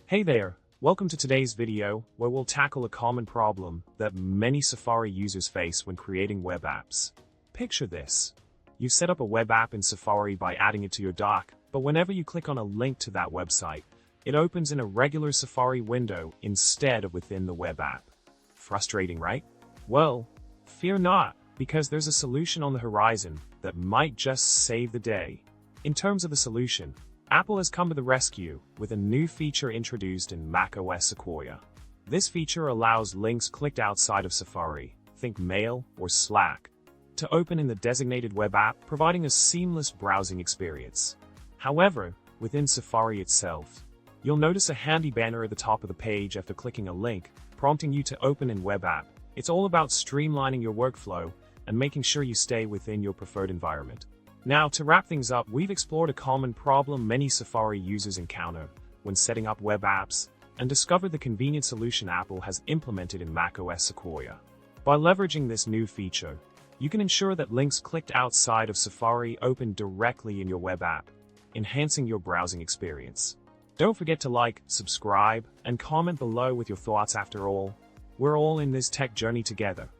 Hey there, welcome to today's video where we'll tackle a common problem that many Safari users face when creating web apps. Picture this. You set up a web app in Safari by adding it to your dock, but whenever you click on a link to that website, it opens in a regular Safari window instead of within the web app. Frustrating, right? Well, fear not, because there's a solution on the horizon that might just save the day. In terms of the solution, Apple has come to the rescue with a new feature introduced in macOS Sequoia. This feature allows links clicked outside of Safari, think Mail or Slack, to open in the designated web app, providing a seamless browsing experience. However, within Safari itself, you'll notice a handy banner at the top of the page after clicking a link, prompting you to open in web app. It's all about streamlining your workflow and making sure you stay within your preferred environment. Now, to wrap things up, we've explored a common problem many Safari users encounter when setting up web apps and discovered the convenient solution Apple has implemented in macOS Sequoia. By leveraging this new feature, you can ensure that links clicked outside of Safari open directly in your web app, enhancing your browsing experience. Don't forget to like, subscribe, and comment below with your thoughts. After all, we're all in this tech journey together.